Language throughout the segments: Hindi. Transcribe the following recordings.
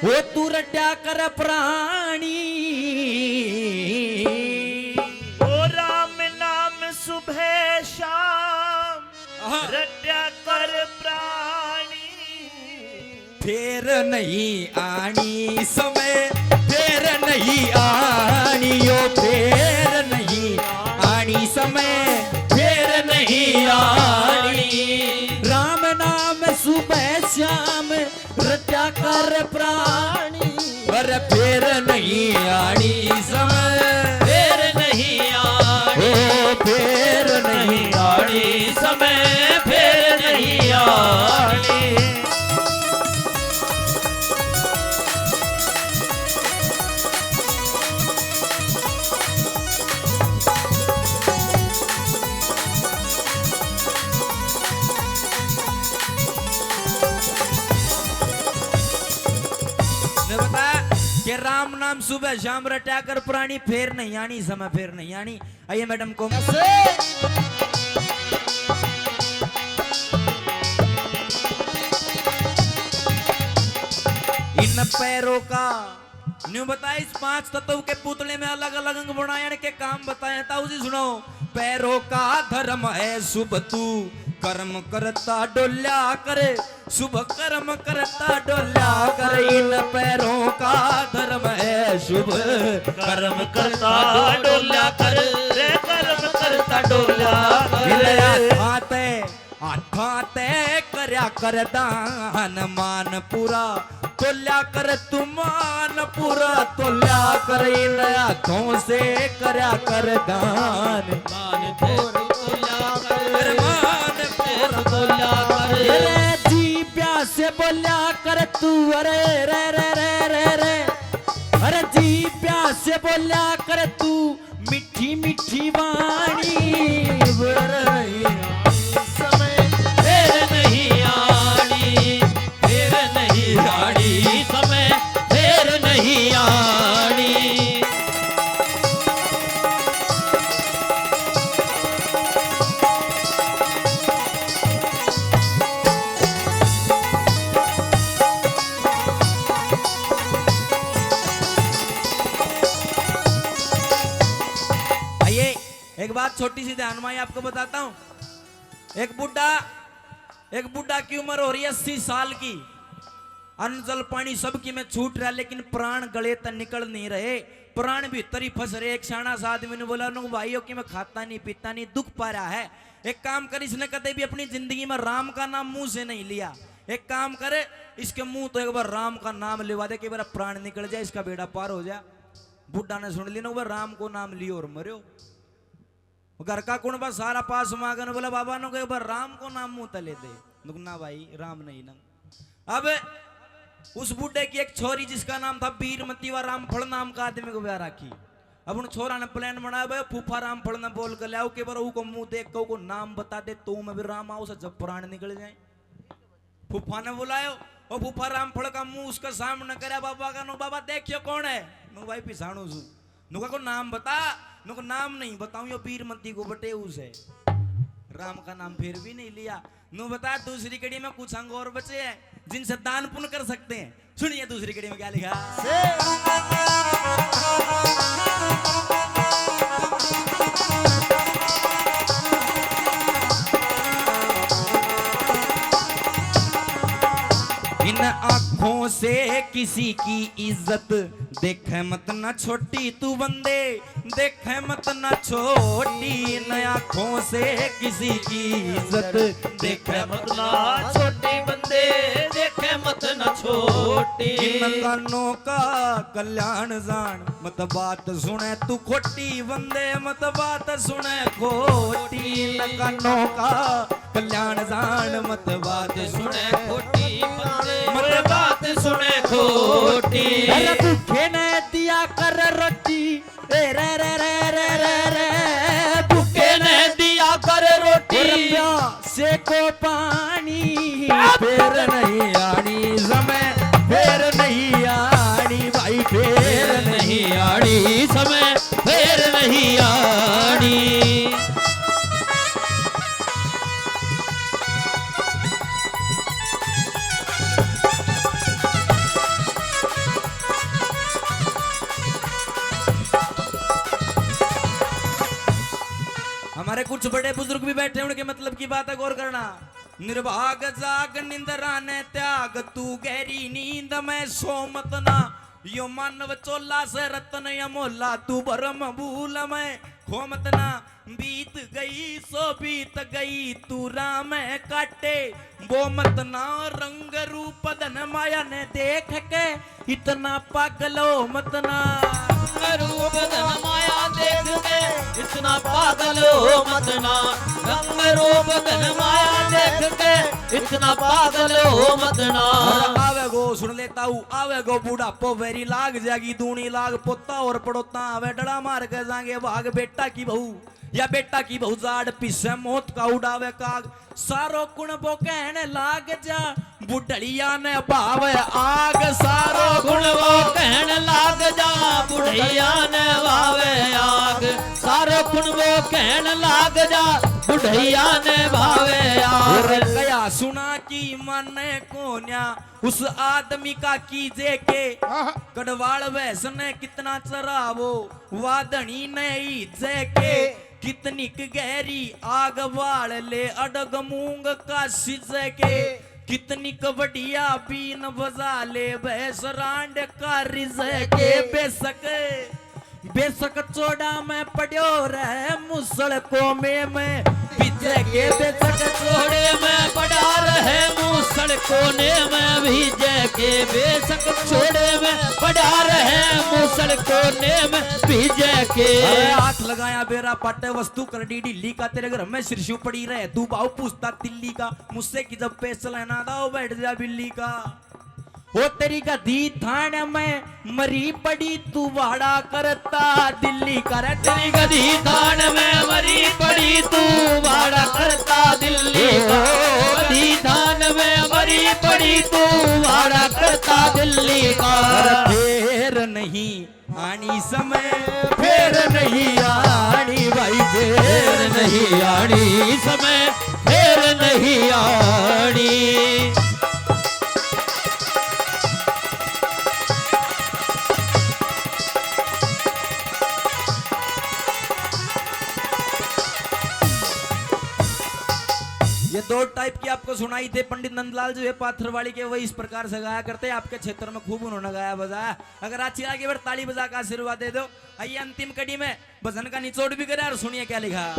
वो तू रट्या कर प्राणी ओ राम नाम सुबह शाम रट्या कर प्राणी फेर नहीं आनी समय फेर नहीं आनी यो फेर नहीं आनी समय फेर नहीं आनी राम नाम सुबह शाम रट्या कर प्राणी पर फेर नहीं आनी समय फेर नहीं आनी फेर नहीं आनी समय फेर नहीं आनी कि राम नाम सुबह शाम रटा कर प्राणी फेर नहीं आनी समय फेर नहीं आनी। आइए मैडम को इन पैरों का न्यू बताए इस 5 तत्व के पुतले में अलग अलग अंग बनाने के काम बताए था उसे सुनो। पैरों का धर्म है शुभ तू कर्म करता डोल्या करे शुभ कर्म करता डोल्या करे इन पैरों का धर्म है शुभ कर्म करता डोल्या कर रे कर्म करता डोल्या आते आठाते करया कर दान मान पूरा तोल्या कर तुमान पूरा तोल्या कर इन हाथों से करया कर दान मान तोल्या कर मान पूरा तोल्या कर रे जी प्यास से बोल्या कर तू अरे रे रे रे रे रे अरे जी प्यास से बोल्या कर तू मीठी मीठी वाणी बर समय फेर नहीं आनी फेर नहीं आनी समय फेर नहीं आनी एक बात छोटी सी ध्यान में आपको बताता हूं। एक बुढ़ा की उम्र हो रही है 80 साल की अन्न जल पानी सब की में छूट रहा लेकिन प्राण गले तक निकल नहीं रहे प्राण भीतर ही फंस रहे। एक शाना सा आदमी ने बोला भाइयों की मैं खाता नहीं पीता नहीं दुख पा रहा है एक काम कर इसने कभी भी अपनी जिंदगी में राम का नाम मुंह से नहीं लिया एक काम करे इसके मुंह तो एक बार राम का नाम लिवा दे कि बार प्राण निकल जाए इसका बेड़ा पार हो जाए। बुढ़ा ने सुन ली ना राम को नाम लियो और मरो घर का कौन बस सारा पास मांगने बोला बाबा ने एक बार राम को नाम मुंह तले दे ना भाई राम नहीं ना। अब उस बूढ़े की एक छोरी जिसका नाम था बीरमती व रामफल नाम का आदमी को ब्याह राखी। अब उन छोरा ने प्लान बनाया भाई फूफा रामफल ने बोल कर लिया के बार को मुंह देख को नाम बता दे तो मैं भी राम आओ जब प्राण निकल जाए। फूफा ने बुलायो और फूफा रामफल का मुंह उसका सामने कराया बाबा का नो बाबा देखियो कौन है नो भाई पिछाणु सु नुका को नाम बता नुको नाम नहीं बताऊं यो बीरमती को बटे उसे राम का नाम फिर भी नहीं लिया नु बता दूसरी कड़ी में कुछ अंग और बचे हैं जिनसे दान पुण्य कर सकते हैं। सुनिए दूसरी कड़ी में क्या लिखा इन आंखों से किसी की इज्जत देखे मत न छोटी तू बंदे देखे मत न छोटी इन आंखों से किसी की इज्जत देखे मत ना छोटी बंदे देखे मत न छोटी इन कानों का कल्याण जान मत बात सुने तू खोटी बंदे मत बात सुने खोटी इन कानों का कल्याण जान मत बात सुने खोटी मत बात सुने खोटी भूखे ने दिया कर रोटी रे रे रे रे रे रे रे भूखे ने दिया कर रोटी से को पानी फेर नहीं आनी समय फेर नहीं आनी भाई फेर नहीं आनी समय फेर नहीं आनी हमारे कुछ बड़े बुजुर्ग भी बैठे हैं, उनके मतलब की बात है, गौर करना। निर्भाग जाग निंद्रा ने त्याग, तू गहरी नींद में सो मत ना। यो मानव चोला से रतन अमोला, तू भरम भूल में खो मत ना। बीत गई सो बीत गई, तू राम काटे वो मत ना। रंग रूप धन माया ने देख के इतना पागलो मत ना। रूप धन माया देख के इतना पागल हो मत ना। रंग रूप धन माया देख के इतना पागल हो मत ना। आवे गो सुन लेता हूँ, आवे गो बूढ़ापो वेरी लाग जागी, दूनी लाग पोता और पड़ोता आवे डड़ा मार के जाएंगे भाग। बेटा की बहू या बेटा की बहू जाड़ पिसे मौत का उड़ावे काग। सारो कुण बो कहने लाग जा, बुढ़िया ने भाव आग। सारो गुण वो कहन लाग जा, बुढ़िया ने वावे आग। सारो गुण वो कहन लाग जा, बुढ़िया ने भावे आग। गया सुना की माने कोन्या उस आदमी का कीजे के, कड़वाड़ वैसने कितना चरावो वादनी नहीं जे के। कितनी गहरी आग बाल ले अडग मूंग का सिजे के। कितनी बढ़िया बीन बजा ले भैंस रांड का रिजे के। बेशक चोड़ा में पड़ो रहे मुसल को में पिजे के। बेशक चोड़े में पड़ा रहे मूसल कोने में भीजे के। बेशक चोड़े में पड़ा रहे मूसल कोने में भीजे के। हाथ लगाया बेरा पाटे वस्तु कर डी ढिल्ली का, तेरे घर में सिरशु पड़ी रहे तू बाऊ पूछता तिल्ली का। मुझसे की जब पेश लेना था वो बैठ जा बिल्ली का। वो तेरी गधी थान में मरी पड़ी तू वाड़ा करता दिल्ली कर। तेरी गधी थान में मरी पड़ी तू वाड़ा करता दिल्ली का। गधी थान में मरी पड़ी तू वाड़ा करता दिल्ली का। फेर नहीं आनी समय, फेर नहीं आनी भाई, फेर नहीं आनी समय, फेर नहीं आनी। ये दो टाइप की आपको सुनाई थे। पंडित नंदलाल जो है पाथरवाड़ी के, वही इस प्रकार से गाया करते हैं। आपके क्षेत्र में खूब उन्होंने गाया बजाया। अगर अच्छी लगी बार ताली बजा का आशीर्वाद दे दो। आइए अंतिम कड़ी में भजन का निचोड़ भी करे और सुनिए क्या लिखा।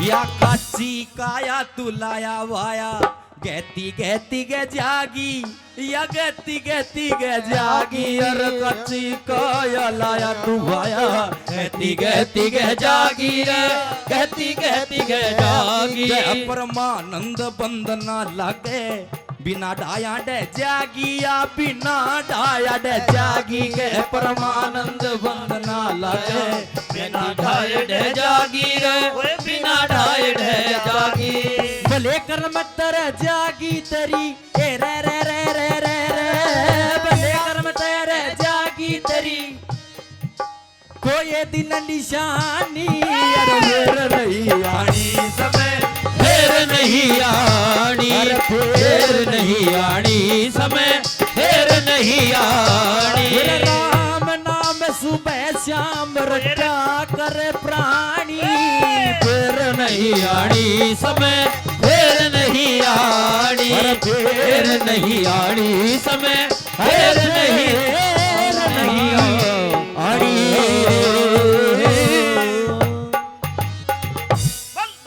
या काची काया तू लाया वाया, गहती गहती गे जागी, या गहती गहती गे जागी। और काची काया लाया तू वाया, गहती गहती गे जागी रे, गहती गहती गे जागी। परमानंद बंदना लागे, बिना डाया डे जागिया, बिना डाया डे जागी गे। परमानंद बंदना लागे, बिना ढाए डे जागी रे, बिना ढाए डे जागी। भले कर्म तर जागी तेरी, ए रे रे रे रे रे रे। भले कर्म तेरे जागी तेरी, कोई दिन निशानी। अरे फेर नहीं आनी समय, फेर नहीं आनी, फेर नहीं आनी समय, फेर नहीं आनी। राम नाम सुबह शाम रटा करे प्राणी। फेर नहीं आनी समय, फेर नहीं आनी, फेर नहीं आनी समय, फेर नहीं